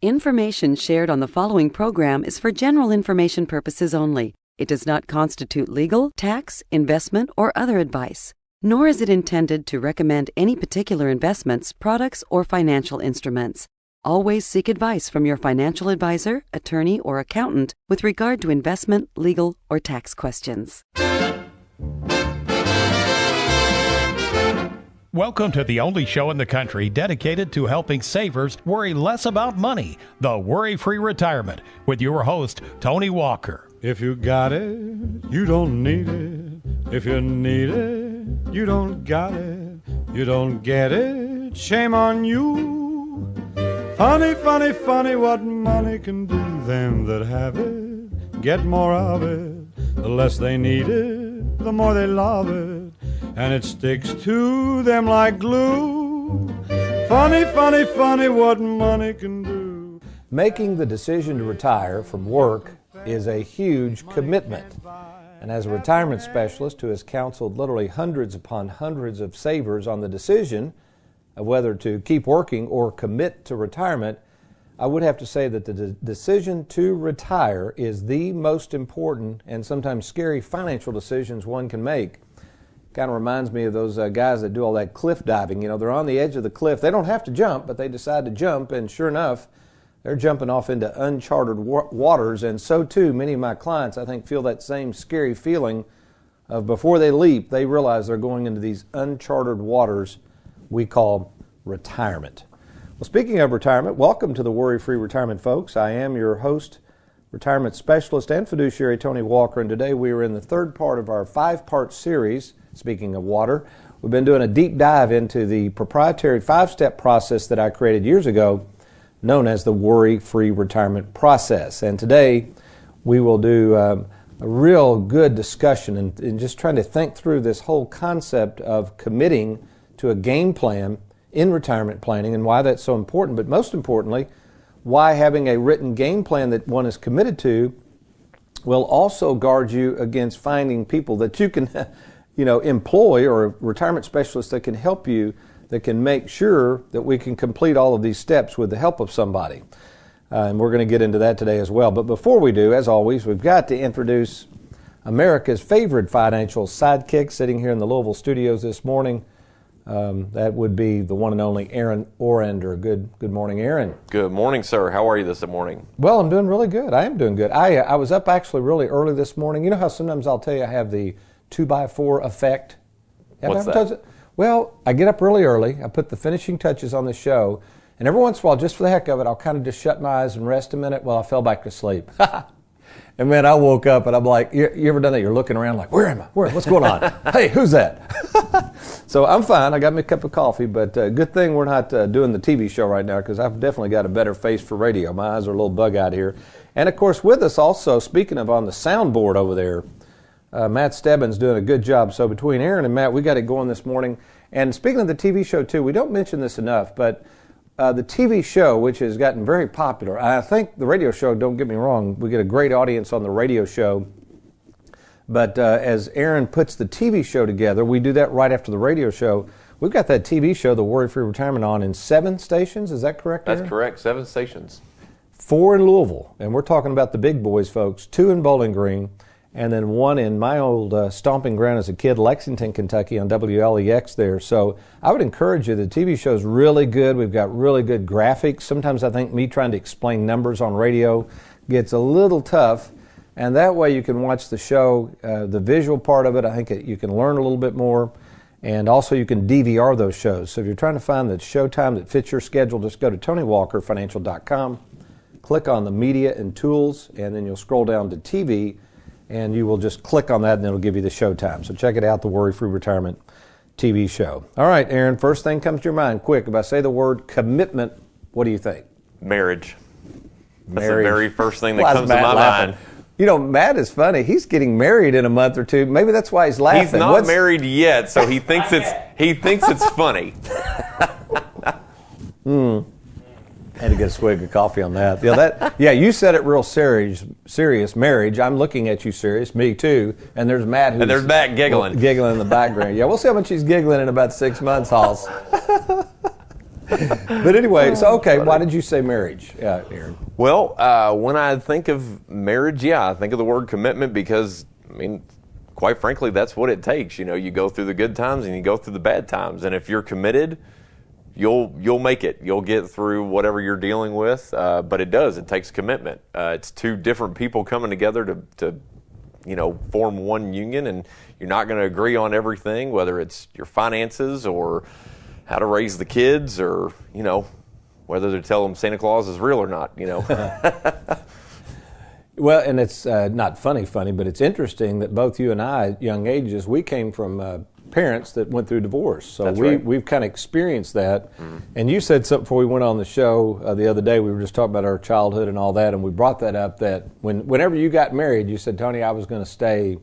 Information shared on the following program is for general information purposes only. It does not constitute legal, tax, investment, or other advice, nor is it intended to recommend any particular investments, products, or financial instruments. Always seek advice from your financial advisor, attorney, or accountant with regard to investment, legal, or tax questions. Welcome to the only show in the country dedicated to helping savers worry less about money, the Worry-Free Retirement, with your host, Tony Walker. If you got it, you don't need it. If you need it, you don't got it. You don't get it, shame on you. Funny, funny, funny what money can do. Them that have it, get more of it. The less they need it, the more they love it. And it sticks to them like glue. Funny, funny, funny what money can do. Making the decision to retire from work is a huge commitment. And as a retirement specialist who has counseled literally hundreds upon hundreds of savers on the decision of whether to keep working or commit to retirement, I would have to say that the decision to retire is the most important and sometimes scary financial decisions one can make. Kind of reminds me of those guys that do all that cliff diving. You know, they're on the edge of the cliff. They don't have to jump, but they decide to jump, and sure enough, they're jumping off into uncharted waters. And so too, many of my clients, I think, feel that same scary feeling of before they leap, they realize they're going into these uncharted waters we call retirement. Well, speaking of retirement, welcome to the Worry-Free Retirement, folks. I am your host, retirement specialist and fiduciary Tony Walker, and today we are in the third part of our 5-part series. Speaking of water, we've been doing a deep dive into the proprietary 5-step process that I created years ago, known as the Worry-Free Retirement Process. And today we will do a real good discussion and just trying to think through this whole concept of committing to a game plan in retirement planning and why that's so important. But most importantly, why having a written game plan that one is committed to will also guard you against finding people that you can employ, or a retirement specialist that can help you, that can make sure that we can complete all of these steps with the help of somebody. And we're going to get into that today as well. But before we do, as always, we've got to introduce America's favorite financial sidekick sitting here in the Louisville studios this morning. That would be the one and only Aaron Orander. Good morning, Aaron. Good morning, sir. How are you this morning? Well, I'm doing really good. I am doing good. I was up actually really early this morning. You know how sometimes I'll tell you I have the 2x4 effect? What's that? Well, I get up really early. I put the finishing touches on the show, and every once in a while, just for the heck of it, I'll kind of just shut my eyes and rest a minute while I fell back to sleep. And man, I woke up and I'm like, you ever done that? You're looking around like, where am I? What's going on? Hey, who's that? So I'm fine. I got me a cup of coffee, but good thing we're not doing the TV show right now, because I've definitely got a better face for radio. My eyes are a little bug-eyed here. And of course, with us also, speaking of on the soundboard over there, Matt Stebbins doing a good job. So between Aaron and Matt, we got it going this morning. And speaking of the TV show too, we don't mention this enough, but the TV show, which has gotten very popular, I think the radio show, don't get me wrong, we get a great audience on the radio show. But as Aaron puts the TV show together, we do that right after the radio show. We've got that TV show, the Worry-Free Retirement, on in 7 stations. Is that correct, Aaron? That's correct, 7 stations. 4 in Louisville, and we're talking about the big boys, folks. 2 in Bowling Green, and then 1 in my old stomping ground as a kid, Lexington, Kentucky, on WLEX there. So I would encourage you. The TV show is really good. We've got really good graphics. Sometimes I think me trying to explain numbers on radio gets a little tough, and that way you can watch the show, the visual part of it. I think you can learn a little bit more, and also you can DVR those shows. So if you're trying to find the show time that fits your schedule, just go to TonyWalkerFinancial.com, click on the media and tools, and then you'll scroll down to TV, and you will just click on that, and it'll give you the show time. So check it out, the Worry-Free Retirement TV show. All right, Aaron, first thing comes to your mind, quick. If I say the word commitment, what do you think? Marriage. That's Marriage. the very first thing that comes to my mind. You know, Matt is funny. He's getting married in a month or two. Maybe that's why he's laughing. He's not married yet, so he thinks it's funny. Had to get a swig of coffee on that. Yeah, you said it real serious. Marriage. I'm looking at you serious. Me too. And there's Matt who's... And there's Matt giggling. Giggling in the background. Yeah, we'll see how much he's giggling in about 6 months, Halls. But anyway, so okay, why did you say marriage, Aaron? Well, when I think of marriage, I think of the word commitment because, I mean, quite frankly, that's what it takes. You know, you go through the good times and you go through the bad times. And if you're committed, you'll make it. You'll get through whatever you're dealing with. But it takes commitment. It's two different people coming together to form one union, and you're not going to agree on everything, whether it's your finances or how to raise the kids or, whether to tell them Santa Claus is real or not, Well, and it's not funny, but it's interesting that both you and I, at young ages, we came from parents that went through divorce. So we've kind of experienced that. Mm-hmm. And you said something before we went on the show the other day. We were just talking about our childhood and all that, and we brought that up that whenever you got married, you said, Tony, I was going to stay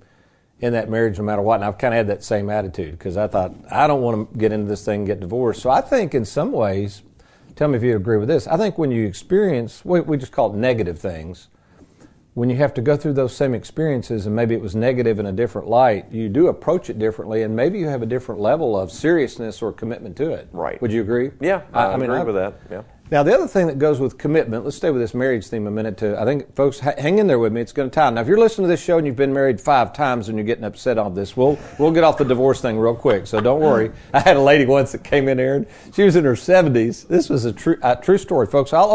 in that marriage no matter what. And I've kind of had that same attitude because I thought, I don't want to get into this thing and get divorced. So I think in some ways, tell me if you agree with this, I think when you experience, we just call it negative things, when you have to go through those same experiences and maybe it was negative in a different light, you do approach it differently and maybe you have a different level of seriousness or commitment to it. Right. Would you agree? Yeah, I agree with that. Yeah. Now, the other thing that goes with commitment, let's stay with this marriage theme a minute. I think, folks, hang in there with me. It's going to tie. Now, if you're listening to this show and you've been married 5 times and you're getting upset on this, we'll get off the divorce thing real quick, so don't worry. I had a lady once that came in here, and she was in her 70s. This was a true story, folks. I'll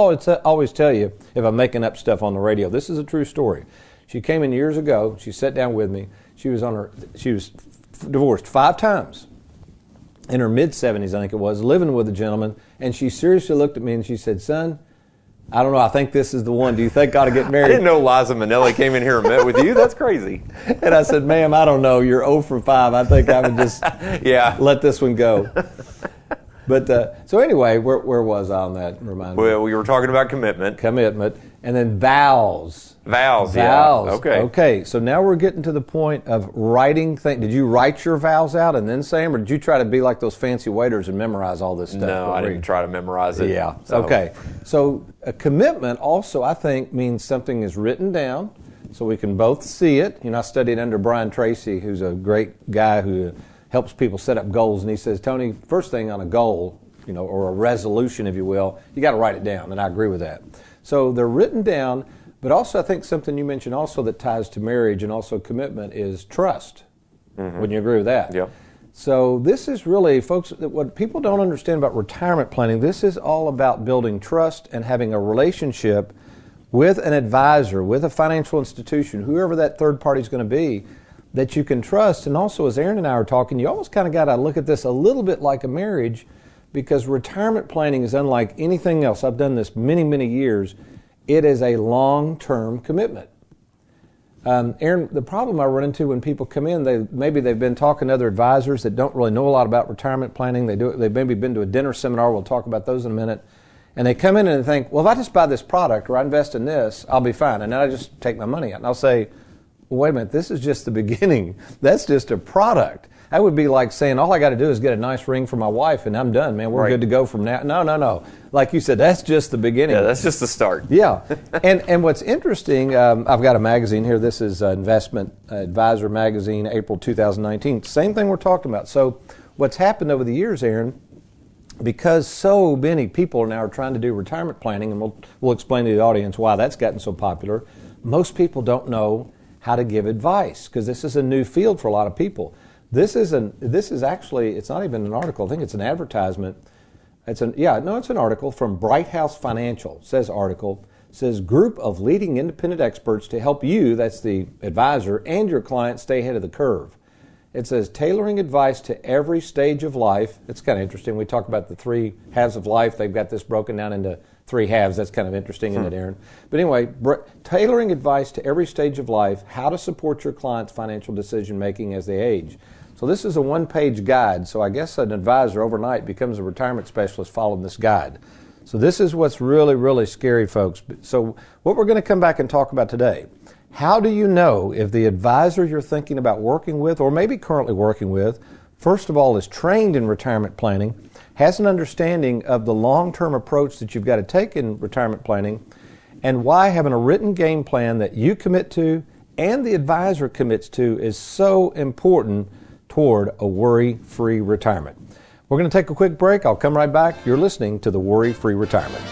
always tell you if I'm making up stuff on the radio. This is a true story. She came in years ago. She sat down with me. She was divorced 5 times. In her mid-70s, I think it was, living with a gentleman, and she seriously looked at me and she said, son, I don't know, I think this is the one. Do you think I ought to get married? I didn't know Liza Minnelli came in here and met with you. That's crazy. And I said, ma'am, I don't know. You're 0 for 5. I think I would just let this one go. But so anyway, where was I on that? Remind me. Well, we were talking about commitment. Commitment. And then vows. Vows, yeah. Okay. Okay, so now we're getting to the point of writing things. Did you write your vows out and then say them, or did you try to be like those fancy waiters and memorize all this stuff? No, I didn't try to memorize it. Yeah, okay. So a commitment also, I think, means something is written down so we can both see it. I studied under Brian Tracy, who's a great guy who helps people set up goals, and he says, Tony, first thing on a goal, or a resolution, if you will, you got to write it down, and I agree with that. So they're written down, but also I think something you mentioned also that ties to marriage and also commitment is trust. Mm-hmm. Wouldn't you agree with that? Yep. So this is really, folks, what people don't understand about retirement planning, this is all about building trust and having a relationship with an advisor, with a financial institution, whoever that third party is going to be, that you can trust. And also, as Aaron and I are talking, you almost kind of got to look at this a little bit like a marriage, because retirement planning is unlike anything else. I've done this many, many years. It is a long-term commitment. Aaron, the problem I run into when people come in, maybe they've been talking to other advisors that don't really know a lot about retirement planning. They've maybe been to a dinner seminar. We'll talk about those in a minute. And they come in and they think, well, if I just buy this product or I invest in this, I'll be fine. And then I just take my money out. And I'll say, well, wait a minute, this is just the beginning. That's just a product. That would be like saying, all I got to do is get a nice ring for my wife and I'm done, man. We're good to go from now. No. Like you said, that's just the beginning. Yeah, that's just the start. Yeah. And what's interesting, I've got a magazine here. This is Investment Advisor Magazine, April 2019. Same thing we're talking about. So what's happened over the years, Aaron, because so many people now are trying to do retirement planning, and we'll explain to the audience why that's gotten so popular, most people don't know how to give advice, because this is a new field for a lot of people. This is actually, it's not even an article. I think it's an advertisement. It's an article from Bright House Financial. Says group of leading independent experts to help you, that's the advisor, and your client stay ahead of the curve. It says tailoring advice to every stage of life. It's kind of interesting. We talk about the 3 halves of life. They've got this broken down into 3 halves. That's kind of interesting, isn't it, Aaron? But anyway, tailoring advice to every stage of life, how to support your client's financial decision making as they age. So this is a 1-page guide. So I guess an advisor overnight becomes a retirement specialist following this guide. So this is what's really, really scary, folks. So what we're going to come back and talk about today, how do you know if the advisor you're thinking about working with, or maybe currently working with, first of all, is trained in retirement planning, has an understanding of the long-term approach that you've got to take in retirement planning, and why having a written game plan that you commit to and the advisor commits to is so important toward a worry-free retirement. We're going to take a quick break. I'll come right back. You're listening to the Worry-Free Retirement.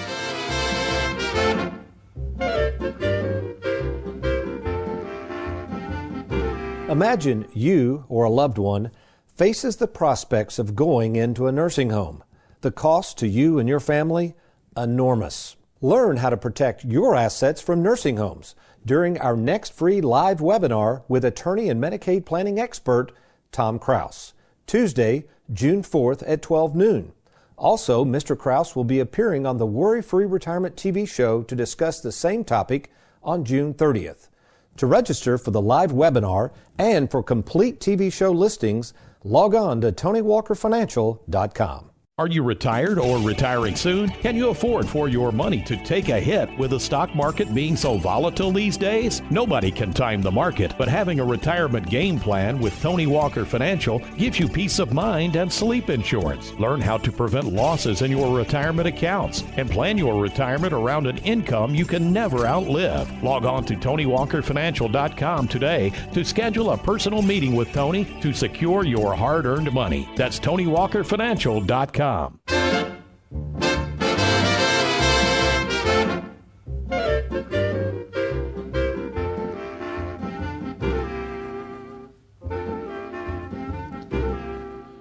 Imagine you or a loved one faces the prospects of going into a nursing home. The cost to you and your family? Enormous. Learn how to protect your assets from nursing homes during our next free live webinar with attorney and Medicaid planning expert Tom Kraus, Tuesday, June 4th at 12 noon. Also, Mr. Kraus will be appearing on the Worry-Free Retirement TV show to discuss the same topic on June 30th. To register for the live webinar and for complete TV show listings, log on to TonyWalkerFinancial.com. Are you retired or retiring soon? Can you afford for your money to take a hit with the stock market being so volatile these days? Nobody can time the market, but having a retirement game plan with Tony Walker Financial gives you peace of mind and sleep insurance. Learn how to prevent losses in your retirement accounts and plan your retirement around an income you can never outlive. Log on to TonyWalkerFinancial.com today to schedule a personal meeting with Tony to secure your hard-earned money. That's TonyWalkerFinancial.com.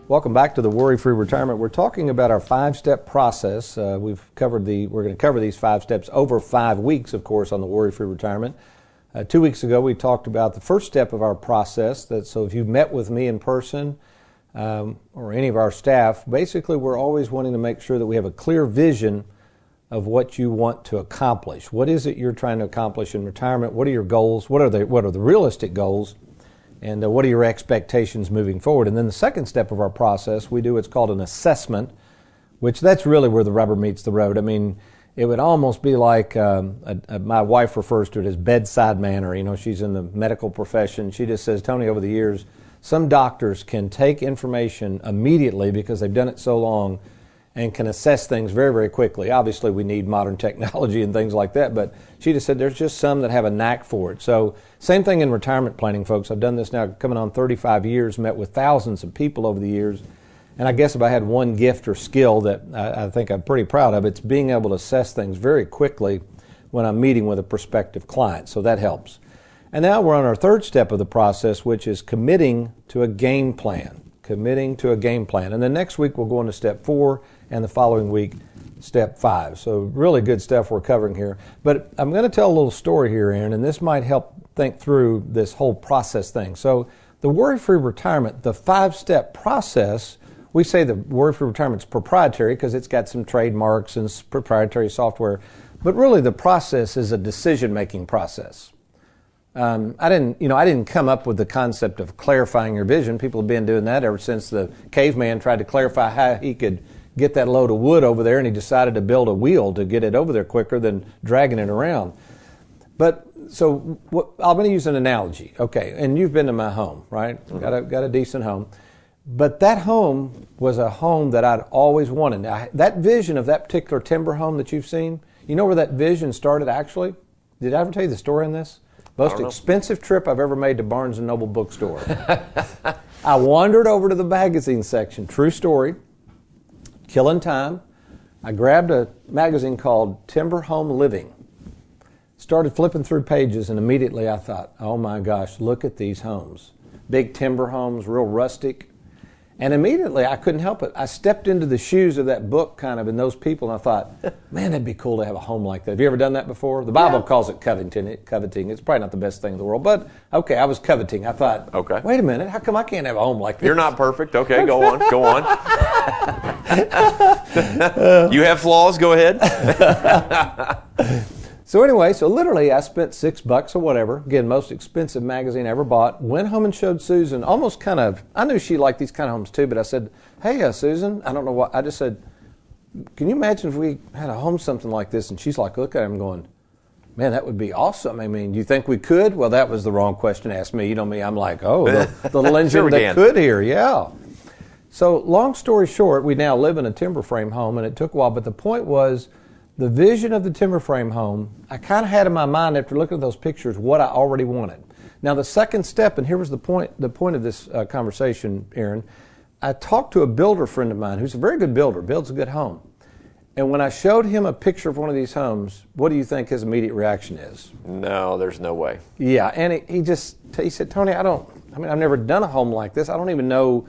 Welcome back to the Worry-Free Retirement. We're talking about our 5-step process. We're going to cover these 5 steps over 5 weeks, of course, on the Worry-Free Retirement. 2 weeks ago, we talked about the first step of our process. So if you've met with me in person, or any of our staff, basically we're always wanting to make sure that we have a clear vision of what you want to accomplish. What is it you're trying to accomplish in retirement? What are your goals? What are the realistic goals? And what are your expectations moving forward? And then the second step of our process, we do what's called an assessment, which that's really where the rubber meets the road. I mean, it would almost be like, my wife refers to it as bedside manner. You know, she's in the medical profession. She just says, Tony, over the years, some doctors can take information immediately because they've done it so long and can assess things very, very quickly. Obviously, we need modern technology and things like that, but she just said there's just some that have a knack for it. So same thing in retirement planning, folks. I've done this now coming on 35 years, met with thousands of people over the years, and I guess if I had one gift or skill that I think I'm pretty proud of, it's being able to assess things very quickly when I'm meeting with a prospective client, so that helps. And now we're on our third step of the process, which is committing to a game plan. Committing to a game plan. And then next week we'll go into step 4, and the following week, step 5. So really good stuff we're covering here. But I'm going to tell a little story here, Aaron, and this might help think through this whole process thing. So the Worry-Free Retirement, the 5-step process, we say the Worry-Free Retirement is proprietary because it's got some trademarks and proprietary software. But really the process is a decision-making process. I didn't come up with the concept of clarifying your vision. People have been doing that ever since the caveman tried to clarify how he could get that load of wood over there, and he decided to build a wheel to get it over there quicker than dragging it around. But so I'm going to use an analogy. Okay, and you've been to my home, right? Mm-hmm. Got a decent home. But that home was a home that I'd always wanted. Now, that vision of that particular timber home that you've seen, you know where that vision started actually? Did I ever tell you the story on this? Most expensive trip I've ever made to Barnes & Noble bookstore. I wandered over to the magazine section, true story, killing time. I grabbed a magazine called Timber Home Living, started flipping through pages, and immediately I thought, oh my gosh, look at these homes. Big timber homes, real rustic. And immediately I couldn't help it. I stepped into the shoes of that book kind of and those people, and I thought, man, that'd be cool to have a home like that. Have you ever done that before? The Bible calls it coveting. It's probably not the best thing in the world, but okay, I was coveting. I thought, okay, wait a minute, how come I can't have a home like this? You're not perfect. Okay, go on. You have flaws, go ahead. So anyway, literally I spent $6 or whatever, again, most expensive magazine I ever bought, went home and showed Susan, almost kind of, I knew she liked these kind of homes too, but I said, hey, Susan, I don't know what, I just said, can you imagine if we had a home something like this? And she's like, look at him going, man, that would be awesome. I mean, you think we could? Well, that was the wrong question to ask me. You know me, I'm like, oh, the little engine sure that could here, yeah. So long story short, we now live in a timber frame home, and it took a while, but the point was, the vision of the timber frame home, I kind of had in my mind after looking at those pictures what I already wanted. Now the second step, and here was the point of this conversation, Aaron, I talked to a builder friend of mine who's a very good builder, builds a good home. And when I showed him a picture of one of these homes, what do you think his immediate reaction is? No, there's no way. Yeah, and he said, Tony, I've never done a home like this. I don't even know.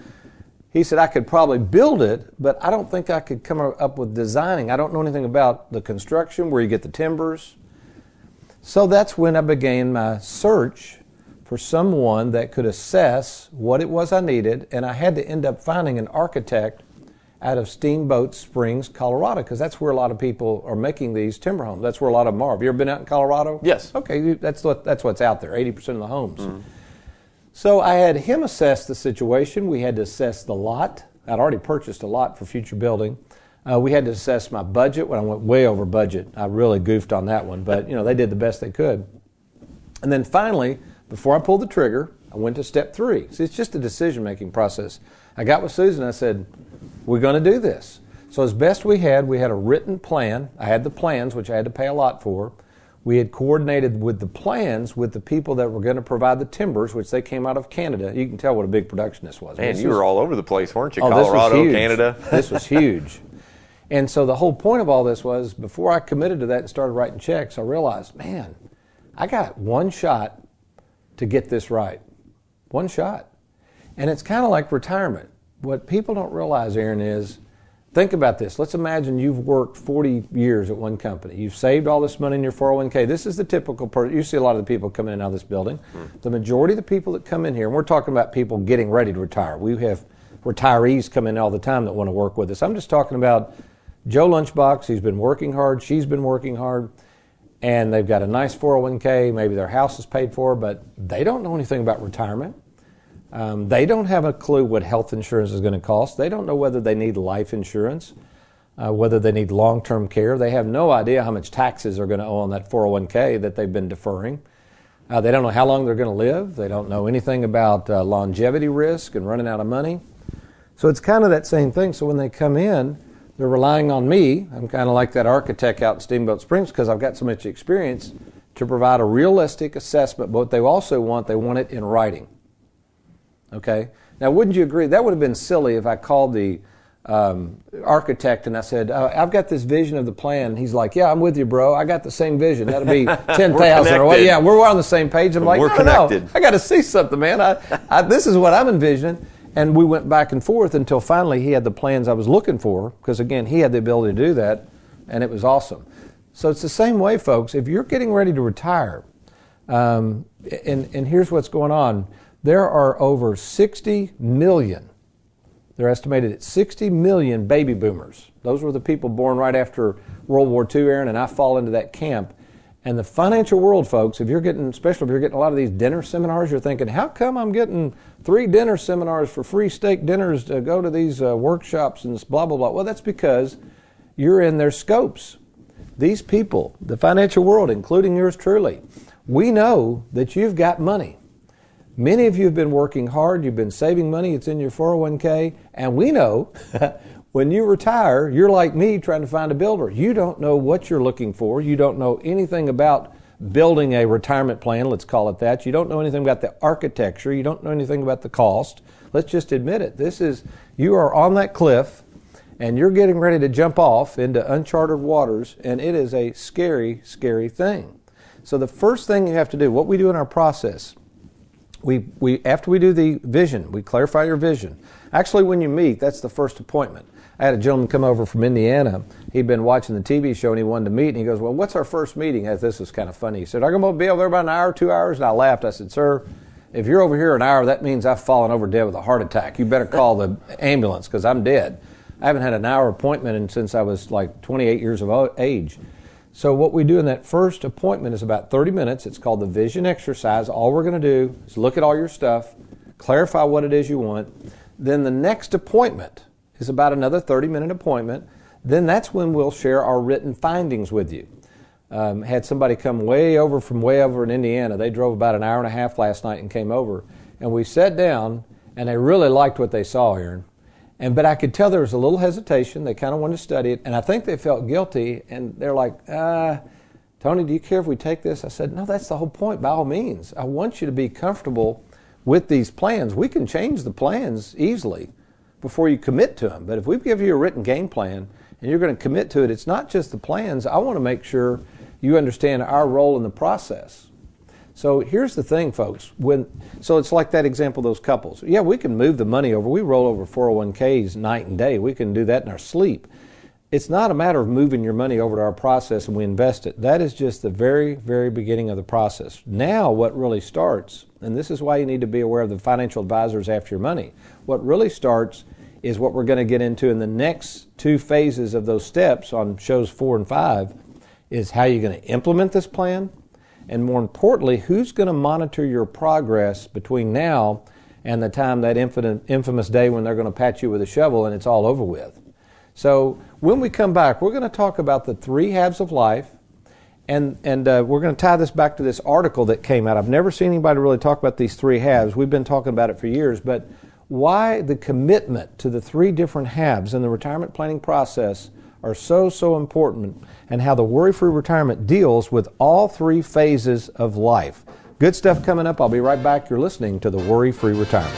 He said, I could probably build it, but I don't think I could come up with designing. I don't know anything about the construction, where you get the timbers. So that's when I began my search for someone that could assess what it was I needed, and I had to end up finding an architect out of Steamboat Springs, Colorado, because that's where a lot of people are making these timber homes. That's where a lot of them are. Have you ever been out in Colorado? Yes. Okay, that's what's out there, 80% of the homes. Mm-hmm. So I had him assess the situation. We had to assess the lot. I'd already purchased a lot for future building. We had to assess my budget. When I went way over budget, I really goofed on that one, but they did the best they could. And then finally, before I pulled the trigger, I went to step 3. See, it's just a decision-making process. I got with Susan, I said, we're going to do this. So as best we had a written plan. I had the plans, which I had to pay a lot for. We had coordinated with the plans with the people that were going to provide the timbers, which they came out of Canada. You can tell what a big production this was. Man, you were all over the place, weren't you? Oh, Colorado, Canada. This was huge. And so the whole point of all this was, before I committed to that and started writing checks, I realized, man, I got one shot to get this right. One shot. And it's kind of like retirement. What people don't realize, Aaron, is, think about this. Let's imagine you've worked 40 years at one company. You've saved all this money in your 401k. This is the typical person. You see a lot of the people coming in and out of this building. The majority of the people that come in here, and we're talking about people getting ready to retire. We have retirees come in all the time that want to work with us. I'm just talking about Joe Lunchbox. He's been working hard. She's been working hard. And they've got a nice 401k. Maybe their house is paid for, but they don't know anything about retirement. They don't have a clue what health insurance is going to cost. They don't know whether they need life insurance, whether they need long-term care. They have no idea how much taxes are going to owe on that 401k that they've been deferring. They don't know how long they're going to live. They don't know anything about longevity risk and running out of money. So it's kind of that same thing. So when they come in, they're relying on me. I'm kind of like that architect out in Steamboat Springs because I've got so much experience to provide a realistic assessment. But what they also want, they want it in writing. Okay. Now, wouldn't you agree? That would have been silly if I called the architect and I said, I've got this vision of the plan. He's like, yeah, I'm with you, bro. I got the same vision. That'll be 10,000 or what? Yeah, we're on the same page. I'm like, no, I got to see something, man. This is what I'm envisioning. And we went back and forth until finally he had the plans I was looking for, because, again, he had the ability to do that, and it was awesome. So it's the same way, folks. If you're getting ready to retire, and here's what's going on. There are over 60 million, they're estimated at 60 million baby boomers. Those were the people born right after World War II, Aaron, and I fall into that camp. And the financial world, folks, especially if you're getting a lot of these dinner seminars, you're thinking, how come I'm getting 3 dinner seminars for free steak dinners to go to these workshops and blah, blah, blah? Well, that's because you're in their scopes. These people, the financial world, including yours truly, we know that you've got money. Many of you have been working hard. You've been saving money. It's in your 401k. And we know when you retire, you're like me trying to find a builder. You don't know what you're looking for. You don't know anything about building a retirement plan, let's call it that. You don't know anything about the architecture. You don't know anything about the cost. Let's just admit it. You are on that cliff, and you're getting ready to jump off into uncharted waters, and it is a scary, scary thing. So the first thing you have to do, what we do in our process, after we do the vision, we clarify your vision. Actually, when you meet, that's the first appointment. I had a gentleman come over from Indiana. He'd been watching the TV show and he wanted to meet. And he goes, well, what's our first meeting? This was kind of funny. He said, I'm going to be over there about an hour, 2 hours. And I laughed. I said, sir, if you're over here an hour, that means I've fallen over dead with a heart attack. You better call the ambulance because I'm dead. I haven't had an hour appointment since I was like 28 years of age. So what we do in that first appointment is about 30 minutes. It's called the vision exercise. All we're going to do is look at all your stuff, clarify what it is you want. Then the next appointment is about another 30-minute appointment. Then that's when we'll share our written findings with you. Had somebody come from way over in Indiana. They drove about an hour and a half last night and came over. And we sat down, and they really liked what they saw, Aaron. But I could tell there was a little hesitation. They kind of wanted to study it. And I think they felt guilty. And they're like, Tony, do you care if we take this? I said, no, that's the whole point, by all means. I want you to be comfortable with these plans. We can change the plans easily. before you commit to them. But if we give you a written game plan and you're going to commit to it, it's not just the plans. I want to make sure you understand our role in the process. So here's the thing, folks. So it's like that example of those couples. Yeah, we can move the money over. We roll over 401ks night and day. We can do that in our sleep. It's not a matter of moving your money over to our process and we invest it. That is just the very, very beginning of the process. Now what really starts, and this is why you need to be aware of the financial advisors after your money, what really starts is what we're going to get into in the next 2 phases of those steps on shows 4 and 5, is how you're going to implement this plan, and more importantly, who's going to monitor your progress between now and the time, that infamous day when they're going to pat you with a shovel and it's all over with. So when we come back, we're going to talk about the 3 halves of life, and we're going to tie this back to this article that came out. I've never seen anybody really talk about these 3 halves. We've been talking about it for years, but why the commitment to the 3 different halves in the retirement planning process are so important, and how the Worry-Free Retirement deals with all 3 phases of life. Good stuff coming up. I'll be right back. You're listening to the Worry-Free Retirement.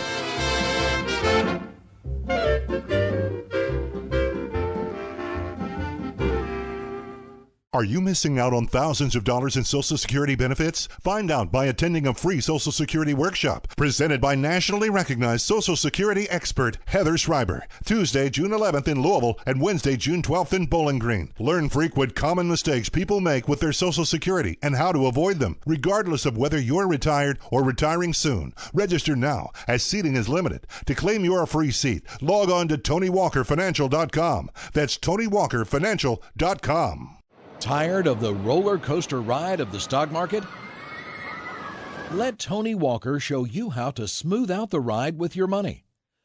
Are you missing out on thousands of dollars in Social Security benefits? Find out by attending a free Social Security workshop presented by nationally recognized Social Security expert Heather Schreiber. Tuesday, June 11th in Louisville and Wednesday, June 12th in Bowling Green. Learn frequent common mistakes people make with their Social Security and how to avoid them, regardless of whether you're retired or retiring soon. Register now, as seating is limited. To claim your free seat, log on to TonyWalkerFinancial.com. That's TonyWalkerFinancial.com. Tired of the roller coaster ride of the stock market? Let Tony Walker show you how to smooth out the ride with your money.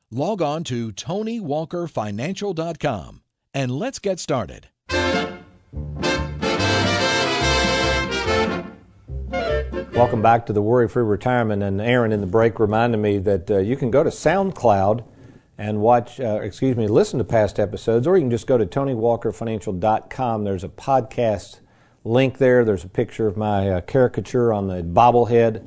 Log on to TonyWalkerFinancial.com and let's get started. Welcome back to the Worry-Free Retirement. And Aaron in the break reminded me that you can go to SoundCloud and listen to past episodes, or you can just go to TonyWalkerFinancial.com. There's a podcast link there. There's a picture of my caricature on the bobblehead,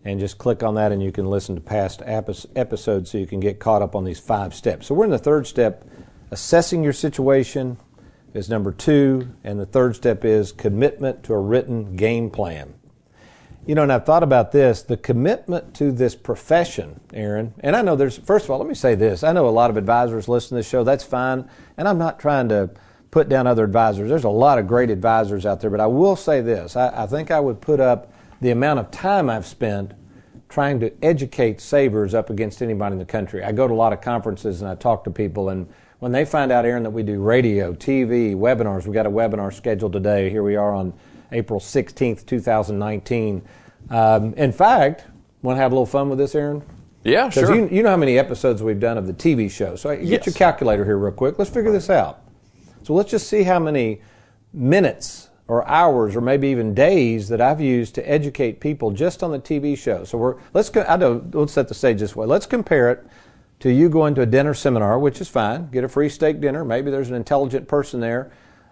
and just click on that and you can listen to past episodes so you can get caught up on these 5 steps. So we're in the 3rd step. Assessing your situation is number 2, and the 3rd step is commitment to a written game plan. You know, and I've thought about this, the commitment to this profession, Aaron, and I know first of all, let me say this. I know a lot of advisors listen to this show. That's fine, and I'm not trying to put down other advisors. There's a lot of great advisors out there, but I will say this. I think I would put up the amount of time I've spent trying to educate savers up against anybody in the country. I go to a lot of conferences and I talk to people, and when they find out, Aaron, that we do radio, TV, webinars, we've got a webinar scheduled today. Here we are on April 16th, 2019. In fact, want to have a little fun with this, Aaron? Yeah, sure. Because you know how many episodes we've done of the TV show. So get your calculator here real quick. Let's figure this out. So let's just see how many minutes or hours or maybe even days that I've used to educate people just on the TV show. So let's set the stage this way. Let's compare it to you going to a dinner seminar, which is fine. Get a free steak dinner. Maybe there's an intelligent person there.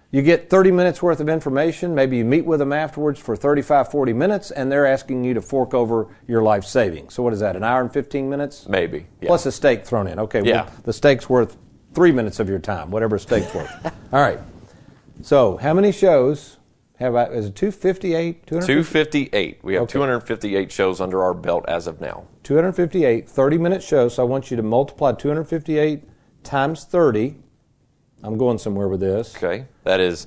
You get 30 minutes worth of information. Maybe you meet with them afterwards for 35, 40 minutes, and they're asking you to fork over your life savings. So what is that, an hour and 15 minutes? Maybe. Yeah. Plus a steak thrown in. Okay, yeah. Well, the steak's worth 3 minutes of your time, whatever a steak's worth. All right. So how many shows is it 258? 258. We have 258 shows under our belt as of now. 258, 30-minute shows. So I want you to multiply 258 times 30. I'm going somewhere with this. Okay. That's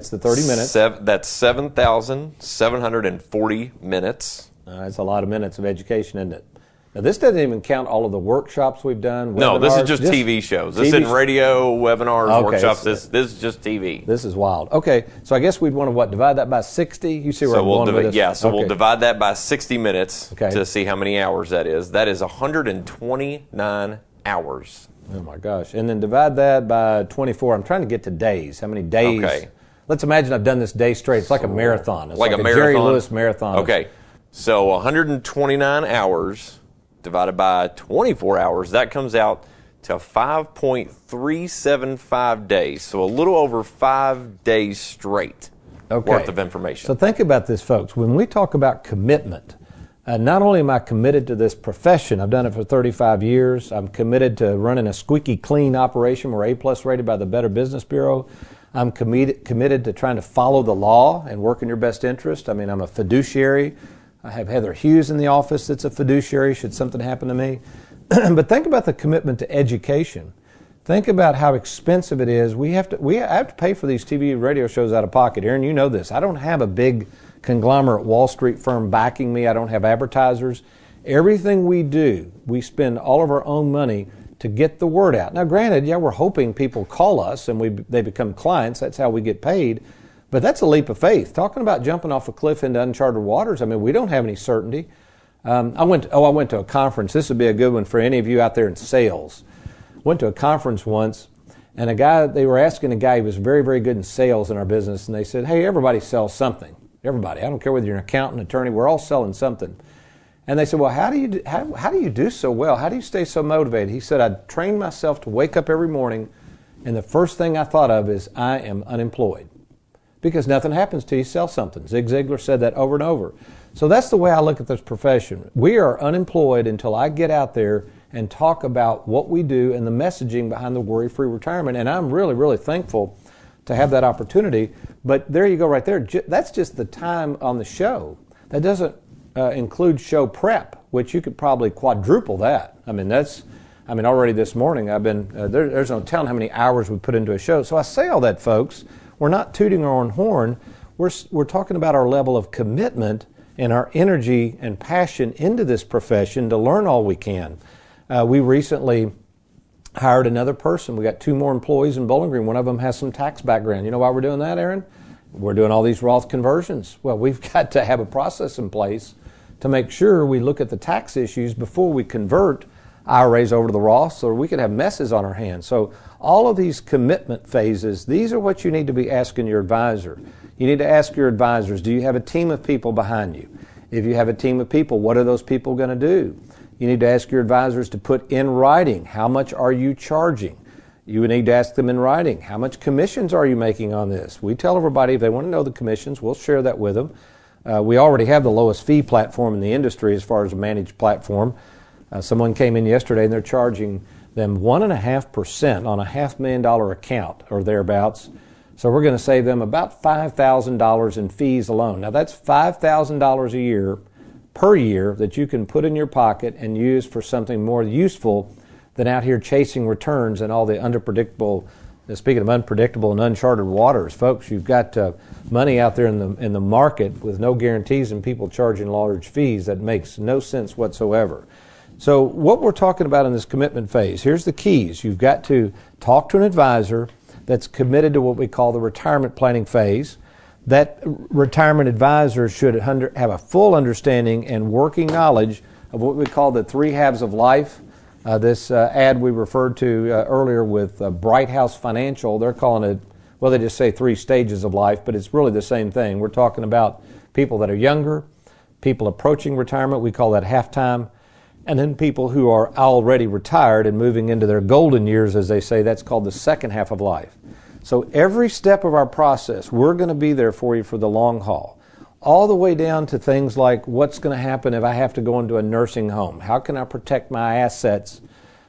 the 30 minutes. That's 7,740 minutes. That's a lot of minutes of education, isn't it? Now, this doesn't even count all of the workshops we've done. No, this is just TV shows. This isn't radio, webinars, workshops. This is just TV. This is wild. Okay, so I guess we'd want to, divide that by 60? You see where I'm going with this? Yeah, so we'll divide that by 60 minutes to see how many hours that is. That is 129 hours. Oh, my gosh. And then divide that by 24. I'm trying to get to days. How many days? Okay. Let's imagine I've done this day straight. It's like a marathon. It's like a marathon. Jerry Lewis marathon. Okay, so 129 hours divided by 24 hours, that comes out to 5.375 days. So a little over 5 days straight worth of information. So think about this, folks. When we talk about commitment, Not only am I committed to this profession, I've done it for 35 years, I'm committed to running a squeaky clean operation. We're A+ rated by the Better Business Bureau. I'm committed to trying to follow the law and work in your best interest. I mean, I'm a fiduciary. I have Heather Hughes in the office that's a fiduciary should something happen to me. But think about the commitment to education. Think about how expensive it is. I have to pay for these TV radio shows out of pocket. Aaron, you know this. I don't have a big conglomerate Wall Street firm backing me. I don't have advertisers. Everything we do, we spend all of our own money to get the word out. Now, granted, yeah, we're hoping people call us and they become clients. That's how we get paid. But that's a leap of faith. Talking about jumping off a cliff into uncharted waters, I mean, we don't have any certainty. I went to a conference. This would be a good one for any of you out there in sales. Went to a conference once, and they were asking a guy who was very, very good in sales in our business, and they said, hey, everybody sells something. Everybody. I don't care whether you're an accountant, attorney, we're all selling something. And they said, well, how do you do so well? How do you stay so motivated? He said, I trained myself to wake up every morning, and the first thing I thought of is I am unemployed. Because nothing happens till you sell something. Zig Ziglar said that over and over. So that's the way I look at this profession. We are unemployed until I get out there and talk about what we do and the messaging behind the Worry-Free Retirement. And I'm really, really thankful to have that opportunity. But there you go right there. That's just the time on the show. That doesn't include show prep, which you could probably quadruple that. I mean, already this morning I've been, there's no telling how many hours we put into a show. So I say all that, folks. We're not tooting our own horn. We're talking about our level of commitment and our energy and passion into this profession to learn all we can. We recently hired another person. We got 2 more employees in Bowling Green. One of them has some tax background. You know why we're doing that, Aaron? We're doing all these Roth conversions. Well, we've got to have a process in place to make sure we look at the tax issues before we convert IRAs over to the Roths, or we could have messes on our hands. So all of these commitment phases, these are what you need to be asking your advisor. You need to ask your advisors, do you have a team of people behind you? If you have a team of people, what are those people going to do? You need to ask your advisors to put in writing, how much are you charging? You would need to ask them in writing, how much commissions are you making on this? We tell everybody if they want to know the commissions, we'll share that with them. We already have the lowest fee platform in the industry as far as a managed platform. Someone came in yesterday and they're charging them 1.5% on a $500,000 account or thereabouts. So we're going to save them about $5,000 in fees alone. Now that's $5,000 a year per year that you can put in your pocket and use for something more useful than out here chasing returns and all the unpredictable. Speaking of unpredictable and uncharted waters, folks, you've got money out there in the market with no guarantees and people charging large fees. That makes no sense whatsoever. So what we're talking about in this commitment phase, here's the keys. You've got to talk to an advisor that's committed to what we call the retirement planning phase. That retirement advisor should have a full understanding and working knowledge of what we call the 3 halves of life. This ad we referred to earlier with Bright House Financial, they're calling it, well, they just say 3 stages of life, but it's really the same thing. We're talking about people that are younger, people approaching retirement, we call that halftime, and then people who are already retired and moving into their golden years, as they say, that's called the second half of life. So every step of our process, we're going to be there for you for the long haul. All the way down to things like what's going to happen if I have to go into a nursing home? How can I protect my assets?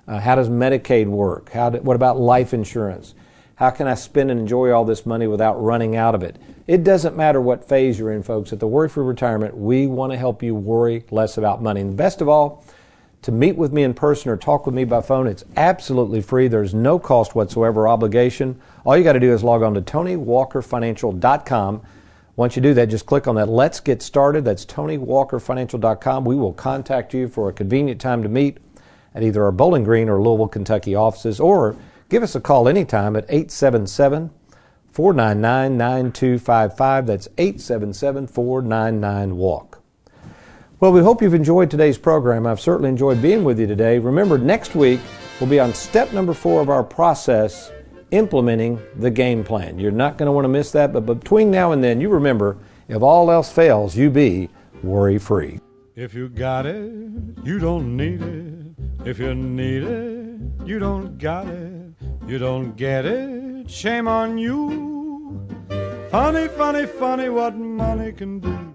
How does Medicaid work? What about life insurance? How can I spend and enjoy all this money without running out of it? It doesn't matter what phase you're in, folks. At the Worry-Free Retirement, we want to help you worry less about money. And best of all, to meet with me in person or talk with me by phone, it's absolutely free. There's no cost whatsoever, obligation. All you got to do is log on to TonyWalkerFinancial.com. Once you do that, just click on that Let's Get Started. That's TonyWalkerFinancial.com. We will contact you for a convenient time to meet at either our Bowling Green or Louisville, Kentucky offices, or give us a call anytime at 877-499-9255. That's 877-499-WALK. Well, we hope you've enjoyed today's program. I've certainly enjoyed being with you today. Remember, next week we'll be on step number 4 of our process, implementing the game plan. You're not going to want to miss that, but between now and then, you remember, if all else fails, you be worry-free. If you got it, you don't need it. If you need it, you don't got it. You don't get it, shame on you. Funny, funny, funny what money can do.